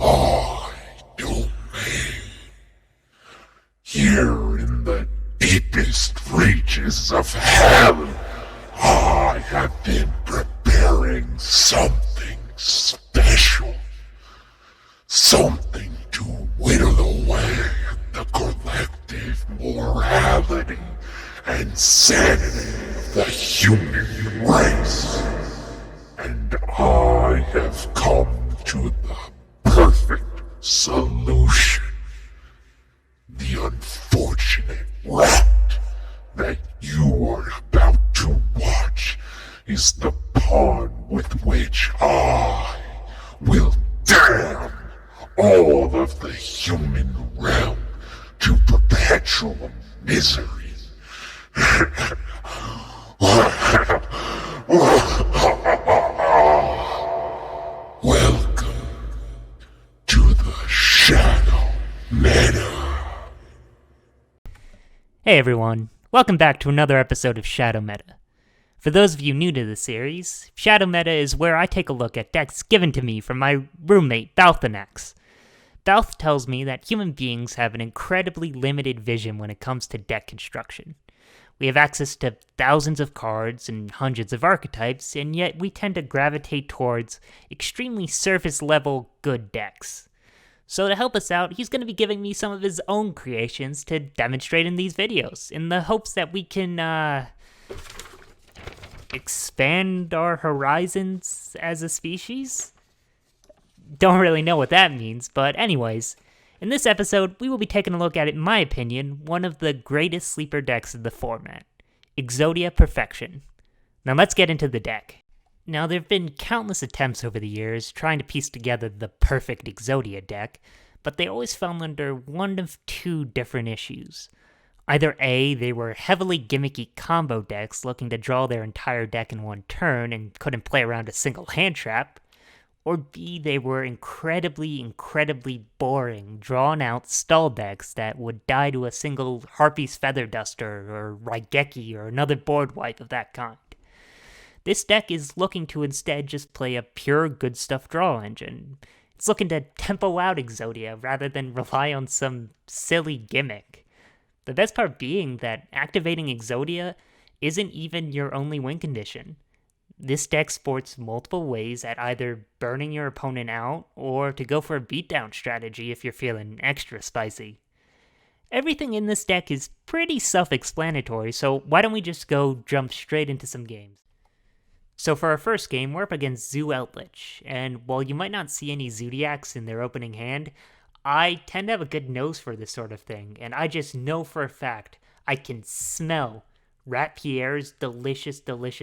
My domain. Here in the deepest reaches of hell, I have been preparing something special. Something to whittle away the collective morality and sanity of the human race. And I have come to the perfect solution. The unfortunate rat that you are about to watch is the pawn with which I will damn all of the human realm to perpetual misery. Welcome to the Shadow Meta. Hey everyone, welcome back to another episode of Shadow Meta. For those of you new to the series, Shadow Meta is where I take a look at decks given to me from my roommate, Balthanax. Balth tells me that human beings have an incredibly limited vision when it comes to deck construction. We have access to thousands of cards and hundreds of archetypes, and yet we tend to gravitate towards extremely surface-level good decks. So to help us out, he's going to be giving me some of his own creations to demonstrate in these videos, in the hopes that we can, expand our horizons as a species? Don't really know what that means, but anyways, in this episode, we will be taking a look at, in my opinion, one of the greatest sleeper decks of the format, Exodia Perfection. Now let's get into the deck. Now, there have been countless attempts over the years trying to piece together the perfect Exodia deck, but they always fell under one of two different issues. Either A, they were heavily gimmicky combo decks looking to draw their entire deck in one turn and couldn't play around a single hand trap, or B, they were incredibly boring, drawn-out stall decks that would die to a single Harpy's Feather Duster or Raigeki or another board wipe of that kind. This deck is looking to instead just play a pure good stuff draw engine. It's looking to tempo out Exodia rather than rely on some silly gimmick. The best part being that activating Exodia isn't even your only win condition. This deck sports multiple ways at either burning your opponent out or to go for a beatdown strategy if you're feeling extra spicy. Everything in this deck is pretty self-explanatory, so why don't we just jump straight into some games. So for our first game, we're up against Zoo Eldritch, and while you might not see any Zodiacs in their opening hand, I tend to have a good nose for this sort of thing, and I just know for a fact I can smell Rat Pierre's delicious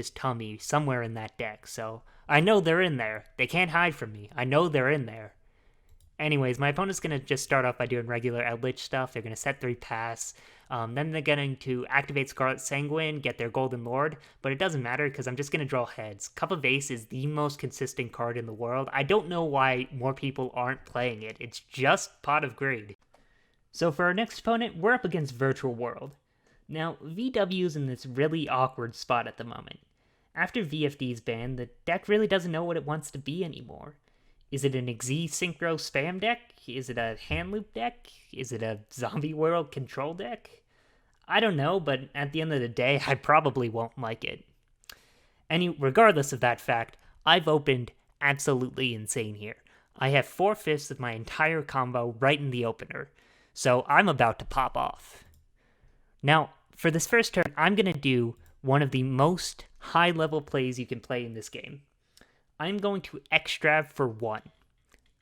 tummy somewhere in that deck, so I know they're in there. They can't hide from me. I know they're in there. Anyways, my opponent's going to just start off by doing regular Eldritch stuff. They're going to set 3 pass. Then they're going to activate Scarlet Sanguine, get their Golden Lord, but it doesn't matter because I'm just going to draw heads. Cup of Ace is the most consistent card in the world. I don't know why more people aren't playing it. It's just Pot of Greed. So for our next opponent, we're up against Virtual World. Now, VW's in this really awkward spot at the moment. After VFD's ban, the deck really doesn't know what it wants to be anymore. Is it an Xyz Synchro spam deck? Is it a hand loop deck? Is it a Zombie World control deck? I don't know, but at the end of the day, I probably won't like it. Regardless of that fact, I've opened absolutely insane here. I have 4/5 of my entire combo right in the opener, so I'm about to pop off. Now, for this first turn, I'm going to do one of the most high-level plays you can play in this game. I'm going to Extrav for 1.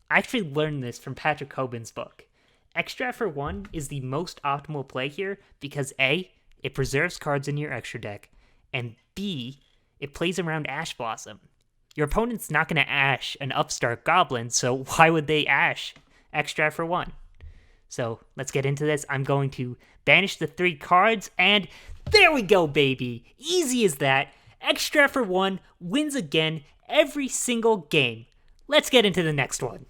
I actually learned this from Patrick Hoban's book. Extrav for 1 is the most optimal play here because A, it preserves cards in your extra deck, and B, it plays around Ash Blossom. Your opponent's not going to Ash an upstart goblin, so why would they Ash Extrav for 1? So let's get into this. I'm going to banish the 3 cards, and there we go, baby! Easy as that. Extrav for 1 wins again every single game. Let's get into the next one.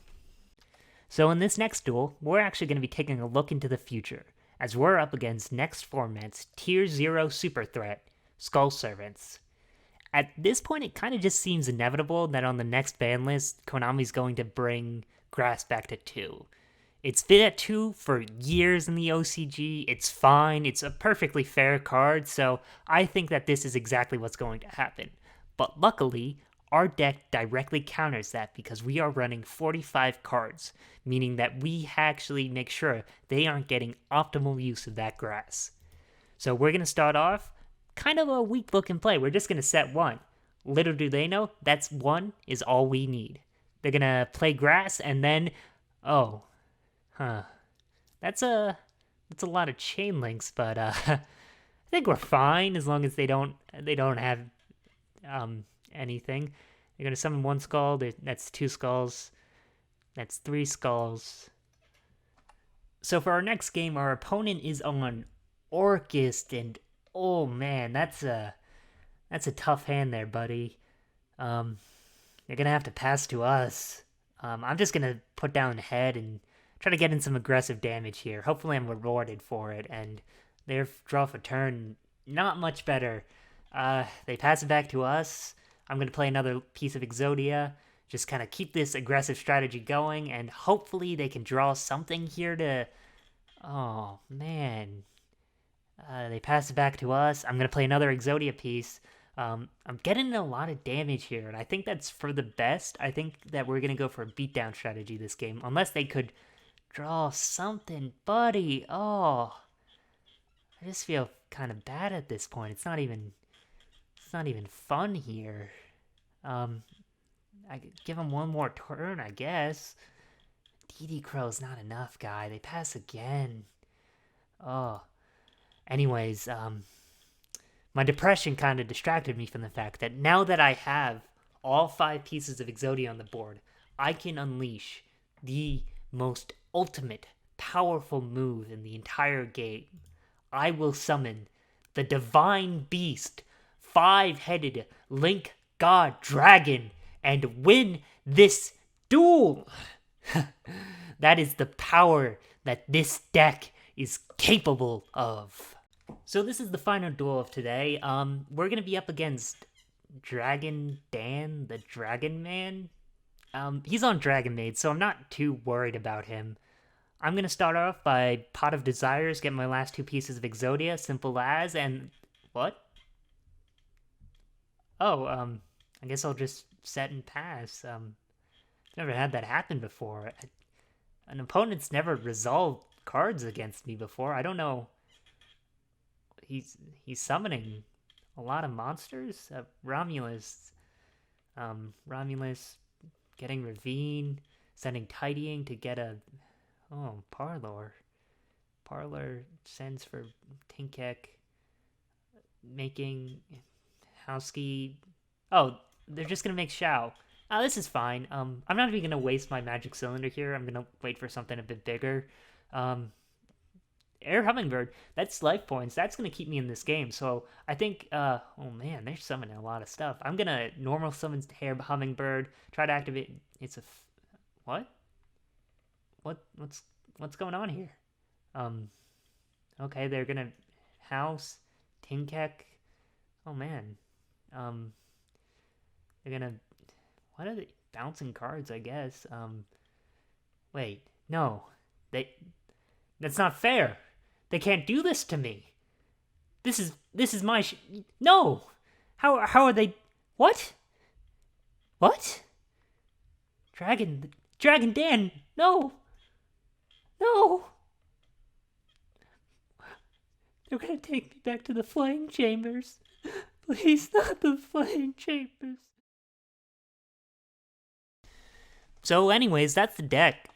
So in this next duel, we're actually going to be taking a look into the future, as we're up against next format's Tier 0 super threat, Skull Servants. At this point, it kind of just seems inevitable that on the next ban list, Konami's going to bring grass back to 2. It's been at 2 for years in the OCG. It's fine. It's a perfectly fair card, so I think that this is exactly what's going to happen. But luckily, our deck directly counters that because we are running 45 cards, meaning that we actually make sure they aren't getting optimal use of that grass. So we're going to start off kind of a weak looking play. We're just going to set 1. Little do they know, that's 1 is all we need. They're going to play grass and then, that's a lot of chain links, but I think we're fine as long as they don't have anything. They're gonna summon 1 skull. That's 2 skulls. That's 3 skulls. So for our next game, our opponent is on Orcust, and oh man, that's a tough hand there, buddy. They're gonna have to pass to us. I'm just gonna put down head and try to get in some aggressive damage here. Hopefully I'm rewarded for it, and their draw for turn, not much better. They pass it back to us. I'm going to play another piece of Exodia, just kind of keep this aggressive strategy going, and hopefully they can draw something here to... Oh, man. They pass it back to us. I'm going to play another Exodia piece. I'm getting a lot of damage here, and I think that's for the best. I think that we're going to go for a beatdown strategy this game, unless they could draw something, buddy. Oh, I just feel kind of bad at this point. It's not even fun here. I could give them 1 more turn, I guess. DD Crow's not enough, guy. They pass again. Oh. Anyways, my depression kind of distracted me from the fact that now that I have all 5 pieces of Exodia on the board, I can unleash the most ultimate, powerful move in the entire game. I will summon the Divine Beast, 5-headed Link God Dragon, and win this duel. That is the power that this deck is capable of. So this is the final duel of today. We're gonna be up against Dragon Dan, the Dragon Man. He's on Dragon Maid, so I'm not too worried about him. I'm going to start off by Pot of Desires, get my last 2 pieces of Exodia, simple as, and... What? Oh, I guess I'll just set and pass. Never had that happen before. An opponent's never resolved cards against me before. I don't know. He's summoning a lot of monsters? Romulus getting Ravine, sending Tidying to get a... Oh, Parlor. Parlor sends for Tinkek, making Housekey. Oh, they're just gonna make Shao. Oh, this is fine. I'm not even gonna waste my magic cylinder here. I'm gonna wait for something a bit bigger. Air Hummingbird, that's life points. That's gonna keep me in this game. So I think, oh man, they're summoning a lot of stuff. I'm gonna normal summon Air Hummingbird, try to activate. It's a, what? What's going on here? Okay, they're gonna house Tinkek. Oh man. They're gonna, what are they, bouncing cards, I guess. Wait, no. That's not fair. They can't do this to me. This is my no. How are they? What? Dragon Dan, no. They're gonna take me back to the flying chambers. Please, not the flying chambers. So anyways, that's the deck.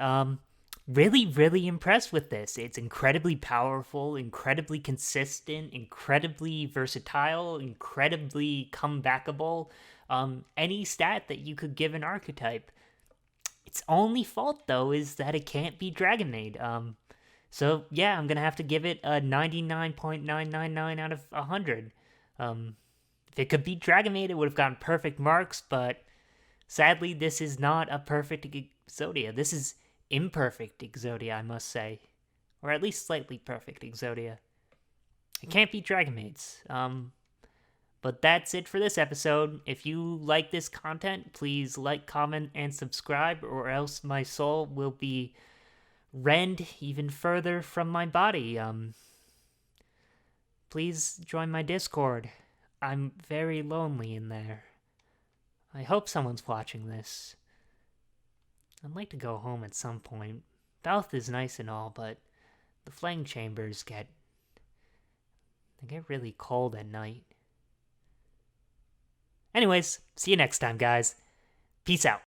Really impressed with this. It's incredibly powerful, incredibly consistent, incredibly versatile, incredibly comebackable. Any stat that you could give an archetype. Its only fault, though, is that it can't be Dragon Maid. So, yeah, I'm going to have to give it a 99.999 out of 100. If it could beat Dragon Maid, it would have gotten perfect marks, but sadly, this is not a perfect Exodia. This is imperfect Exodia, I must say. Or at least slightly perfect Exodia. It can't beat Dragon Maids. But that's it for this episode. If you like this content, please like, comment, and subscribe, or else my soul will be rend even further from my body. Please join my Discord. I'm very lonely in there. I hope someone's watching this. I'd like to go home at some point. Balth is nice and all, but the flame chambers get really cold at night. Anyways, see you next time, guys. Peace out.